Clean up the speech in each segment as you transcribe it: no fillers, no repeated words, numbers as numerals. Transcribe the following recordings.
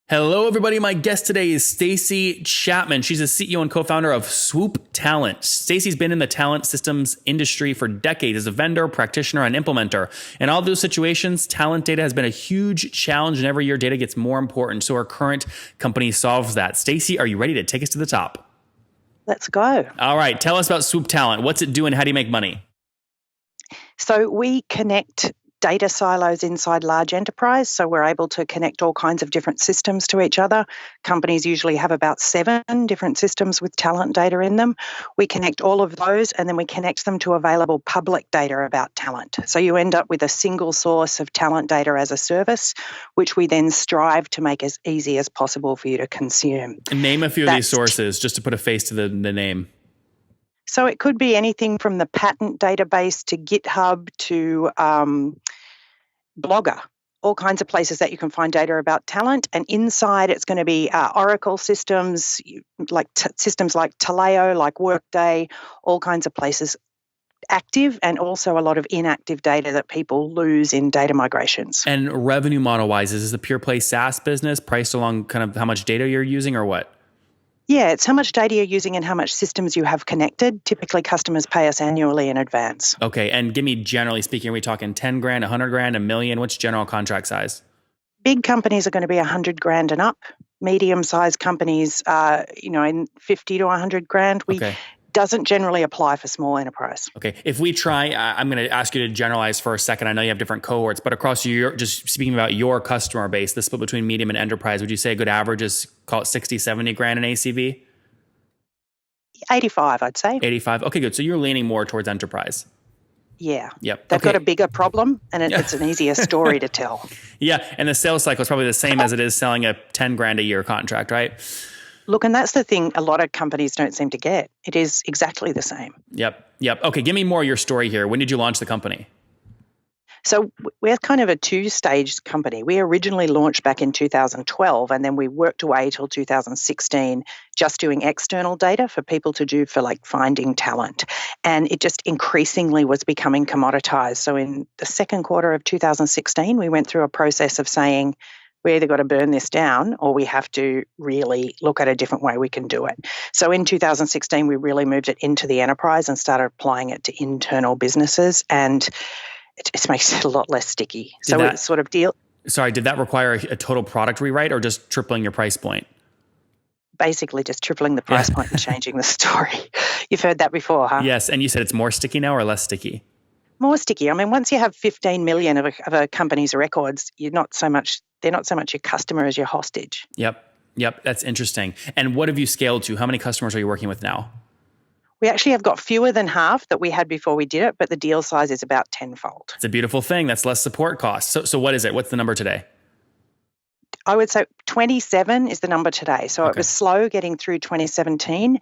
Hello, everybody. My guest today is Stacy Chapman. She's the CEO and co-founder of SwoopTalent. Stacy's been in the talent systems industry for decades as a vendor, practitioner, and implementer. In all those situations, talent data has been a huge challenge, and every year data gets more important. So our current company solves that. Stacy, are you ready to take us to the top? Let's go. All right. Tell us about SwoopTalent. What's it do and how do you make money? So we connect data silos inside large enterprise. So we're able to connect all kinds of different systems to each other. Companies usually have about 7 different systems with talent data in them. We connect all of those and then we connect them to available public data about talent. So you end up with a single source of talent data as a service, which we then strive to make as easy as possible for you to consume. Name a few of these sources just to put a face to the name. So it could be anything from the patent database to GitHub to Blogger, all kinds of places that you can find data about talent. And inside it's going to be Oracle systems, like systems like Taleo, like Workday, all kinds of places active, and also a lot of inactive data that people lose in data migrations. And revenue model wise, is this a pure play SaaS business priced along kind of how much data you're using or what? Yeah, it's how much data you're using and how much systems you have connected. Typically, customers pay us annually in advance. Okay, and give me, generally speaking, are we talking 10 grand, 100 grand, a million? What's general contract size? Big companies are going to be 100 grand and up. Medium-sized companies, in 50 to 100 grand. Doesn't generally apply for small enterprise. Okay. If we try, I'm going to ask you to generalize for a second. I know you have different cohorts, but across just speaking about your customer base, the split between medium and enterprise, would you say a good average is, call it 60, 70 grand in ACV? 85, I'd say. 85. Okay, good. So you're leaning more towards enterprise. Yeah. Yep. They've got a bigger problem and it's an easier story to tell. Yeah. And the sales cycle is probably the same as it is selling a 10 grand a year contract, right? Look, and that's the thing a lot of companies don't seem to get. It is exactly the same. Yep. Okay, give me more of your story here. When did you launch the company? So we're kind of a two-stage company. We originally launched back in 2012, and then we worked away till 2016 just doing external data for people to do for like finding talent. And it just increasingly was becoming commoditized. So in the second quarter of 2016, we went through a process of saying, we either got to burn this down or we have to really look at a different way we can do it. So in 2016, we really moved it into the enterprise and started applying it to internal businesses, and it just makes it a lot less sticky. Did that require a total product rewrite or just tripling your price point? Basically just tripling the price point and changing the story. You've heard that before, huh? Yes, and you said it's more sticky now or less sticky? More sticky. I mean, once you have 15 million of a company's records, they're not so much your customer as your hostage. Yep. That's interesting. And what have you scaled to? How many customers are you working with now? We actually have got fewer than half that we had before we did it, but the deal size is about tenfold. It's a beautiful thing. That's less support costs. So what is it? What's the number today? I would say 27 is the number today. So It was slow getting through 2017.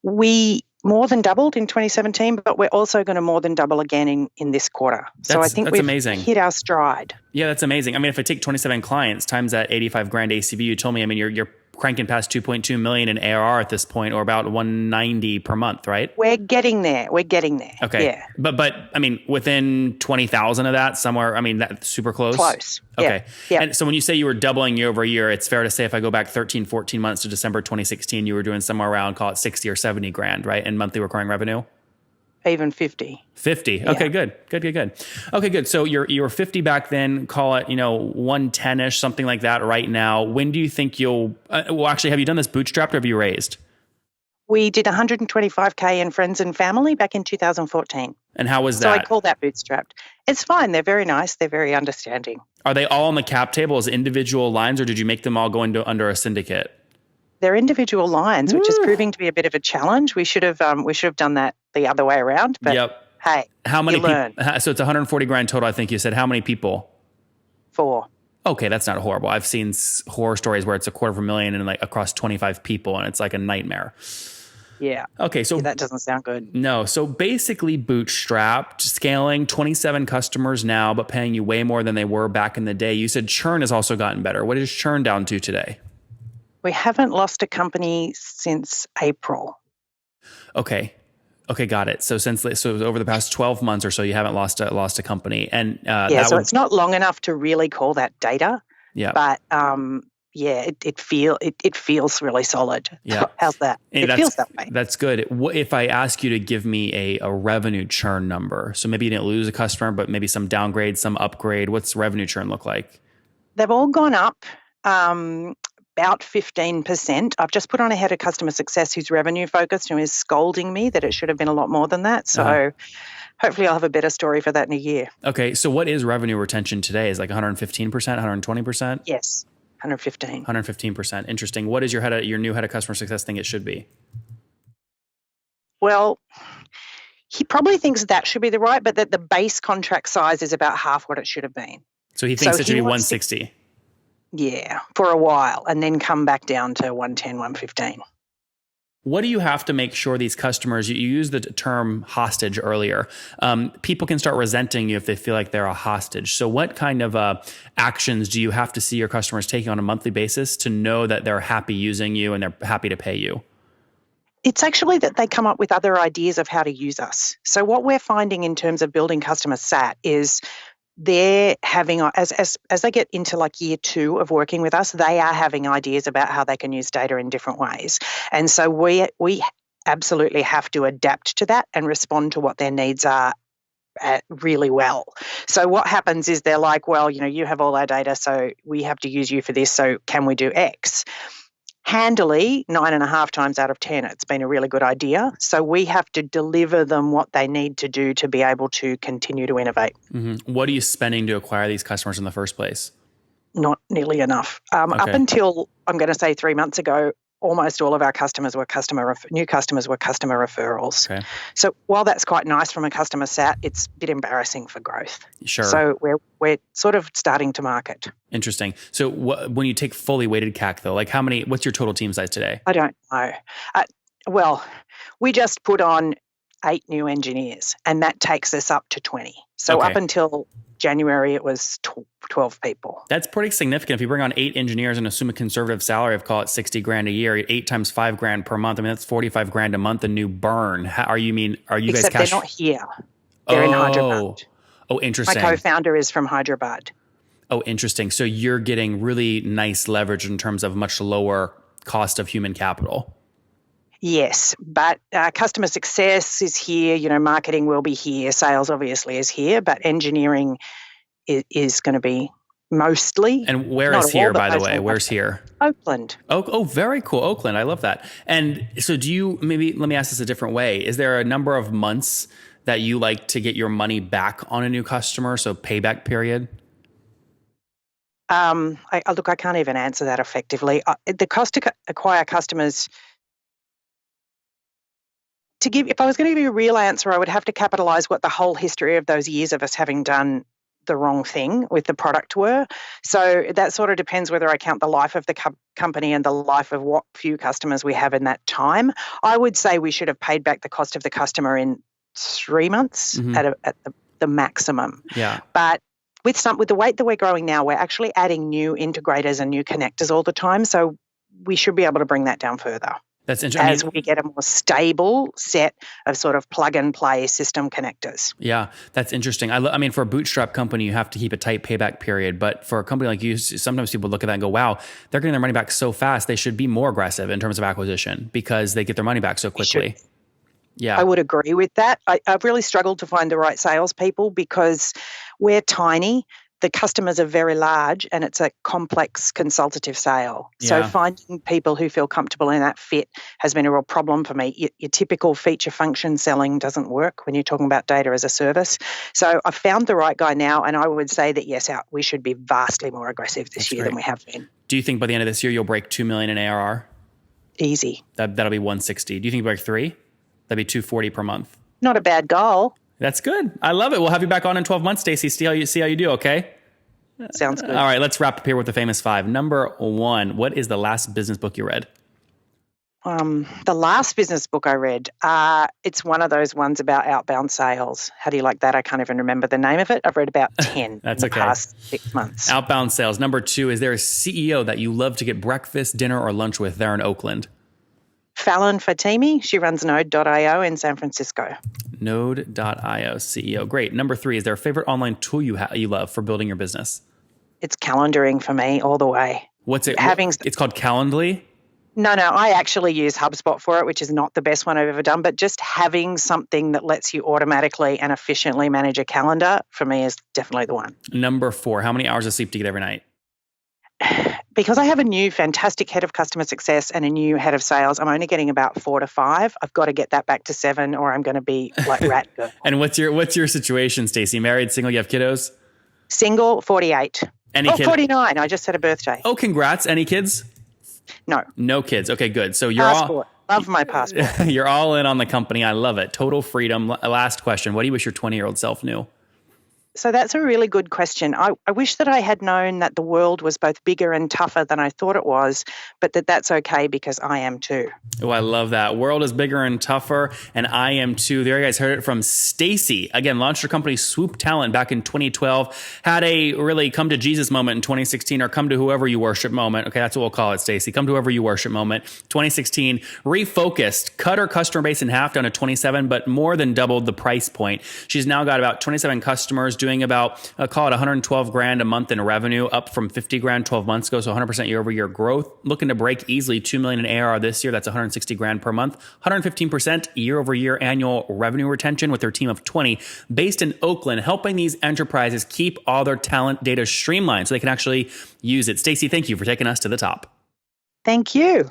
We more than doubled in 2017, but we're also going to more than double again in this quarter. So I think we've amazing. Hit our stride. Yeah, that's amazing. I mean, if I take 27 clients times that 85 grand ACV, you told me, I mean, you're cranking past 2.2 million in ARR at this point, or about 190 per month, right? We're getting there. Okay. Yeah. But I mean, within 20,000 of that somewhere, I mean, that's super close. Close. Okay. Yeah. And so when you say you were doubling year over year, it's fair to say if I go back 13, 14 months to December 2016, you were doing somewhere around, call it 60 or 70 grand, right? In monthly recurring revenue? Even 50. 50. Yeah. Okay, good. Okay, good. So you're 50 back then, call it, 110-ish, something like that right now. When do you think you'll, actually, have you done this bootstrapped or have you raised? We did 125K in friends and family back in 2014. And how was that? So I call that bootstrapped. It's fine. They're very nice. They're very understanding. Are they all on the cap table as individual lines, or did you make them all go under a syndicate? They're individual lines, which is proving to be a bit of a challenge. We should have done that the other way around. But hey, how many people? So it's 140 grand total, I think you said. How many people? 4. Okay, that's not horrible. I've seen horror stories where it's $250,000 and like across 25 people, and it's like a nightmare. Yeah. Okay, so that doesn't sound good. No, so basically bootstrapped, scaling, 27 customers now, but paying you way more than they were back in the day. You said churn has also gotten better. What is churn down to today? We haven't lost a company since April. Okay, got it. So over the past 12 months or so, you haven't lost a company, and so it's not long enough to really call that data. Yeah, but it feels really solid. Yeah. How's that? And It feels that way. That's good. What if I ask you to give me a revenue churn number? So maybe you didn't lose a customer, but maybe some downgrade, some upgrade. What's revenue churn look like? They've all gone up about 15%. I've just put on a head of customer success who's revenue focused and is scolding me that it should have been a lot more than that. So hopefully I'll have a better story for that in a year. Okay. So what is revenue retention today? Is like 115%, 120%? Yes, 115. 115%. Interesting. What is your new head of customer success think it should be? Well, he probably thinks that should be the right, but that the base contract size is about half what it should have been. So he thinks it should be 160. Yeah, for a while, and then come back down to 110, 115. What do you have to make sure these customers, you used the term hostage earlier, people can start resenting you if they feel like they're a hostage. So what kind of actions do you have to see your customers taking on a monthly basis to know that they're happy using you and they're happy to pay you? It's actually that they come up with other ideas of how to use us. So what we're finding in terms of building customer sat is they're having, as they get into like year 2 of working with us, they are having ideas about how they can use data in different ways. And so we absolutely have to adapt to that and respond to what their needs are really well. So what happens is they're like, well, you have all our data, so we have to use you for this, so can we do X? Handily, 9.5 times out of 10, it's been a really good idea. So we have to deliver them what they need to do to be able to continue to innovate. Mm-hmm. What are you spending to acquire these customers in the first place? Not nearly enough. Up until, I'm going to say 3 months ago, almost all of our customers were new customers were customer referrals. Okay. So while that's quite nice from a customer sat, it's a bit embarrassing for growth. Sure. So we're sort of starting to market. Interesting. So when you take fully weighted CAC though, like what's your total team size today? I don't know. Well, we just put on 8 new engineers and that takes us up to 20. So up until January, it was 12 people. That's pretty significant. If you bring on 8 engineers and assume a conservative salary of, call it $60,000 a year, 8 times $5,000 per month. I mean, that's $45,000 a month, a new burn. Are you guys Except cash? They're not here. They're in Hyderabad. Oh, interesting. My co-founder is from Hyderabad. Oh, interesting. So you're getting really nice leverage in terms of much lower cost of human capital. Yes, but customer success is here. Marketing will be here. Sales obviously is here, but engineering is going to be mostly. And where is here, by the way? Where's here? Oakland. Oh, very cool. Oakland. I love that. And so maybe let me ask this a different way. Is there a number of months that you like to get your money back on a new customer? So payback period? I can't even answer that effectively. The cost to acquire customers, if I was going to give you a real answer, I would have to capitalize what the whole history of those years of us having done the wrong thing with the product were. So that sort of depends whether I count the life of the company and the life of what few customers we have in that time. I would say we should have paid back the cost of the customer in 3 months at the maximum. Yeah. But with the weight that we're growing now, we're actually adding new integrators and new connectors all the time. So we should be able to bring that down further. That's interesting. As we get a more stable set of sort of plug and play system connectors. Yeah, that's interesting. I mean, for a bootstrap company, you have to keep a tight payback period. But for a company like you, sometimes people look at that and go, wow, they're getting their money back so fast. They should be more aggressive in terms of acquisition because they get their money back so quickly. Yeah, I would agree with that. I've really struggled to find the right salespeople because we're tiny. The customers are very large and it's a complex consultative sale. Yeah. So finding people who feel comfortable in that fit has been a real problem for me. Your typical feature function selling doesn't work when you're talking about data as a service. So I've found the right guy now and I would say that, yes, we should be vastly more aggressive this year than we have been. Do you think by the end of this year you'll break $2 million in ARR? Easy. That'll be 160. Do you think you break 3? That'd be 240 per month. Not a bad goal. That's good. I love it. We'll have you back on in 12 months, Stacy. See how you do, okay? Sounds good. All right, let's wrap up here with the famous 5. Number 1, what is the last business book you read? The last business book I read, it's one of those ones about outbound sales. How do you like that? I can't even remember the name of it. I've read about 10 That's in the past 6 months. Outbound sales. Number 2, is there a CEO that you love to get breakfast, dinner, or lunch with there in Oakland? Fallon Fatimi. She runs Node.io in San Francisco. Node.io CEO. Great. Number 3, is there a favorite online tool you love for building your business? It's calendaring for me all the way. What's it? Having It's called Calendly. No, I actually use HubSpot for it, which is not the best one I've ever done, but just having something that lets you automatically and efficiently manage a calendar for me is definitely the one. Number 4, how many hours of sleep do you get every night? Because I have a new fantastic head of customer success and a new head of sales, I'm only getting about 4 to 5. I've got to get that back to 7 or I'm going to be like rat girl. And what's your situation, Stacy? Married, single, you have kiddos? Single, 48. Any kids? 49. I just had a birthday. Oh, congrats. Any kids? No. No kids. Okay, good. So you're Passport. Love my passport. You're all in on the company. I love it. Total freedom. Last question. What do you wish your 20-year-old self knew? So that's a really good question. I wish that I had known that the world was both bigger and tougher than I thought it was, but that's okay because I am too. Oh, I love that. World is bigger and tougher, and I am too. There you guys heard it from Stacy. Again, launched her company SwoopTalent back in 2012. Had a really come to Jesus moment in 2016, or come to whoever you worship moment. Okay, that's what we'll call it, Stacy. Come to whoever you worship moment. 2016, refocused, cut her customer base in half down to 27, but more than doubled the price point. She's now got about 27 customers doing about, call it 112 grand a month in revenue, up from 50 grand 12 months ago. So 100% year over year growth. Looking to break easily 2 million in ARR this year. That's 160 grand per month. 115% year over year annual revenue retention with their team of 20 based in Oakland, helping these enterprises keep all their talent data streamlined so they can actually use it. Stacy, thank you for taking us to the top. Thank you.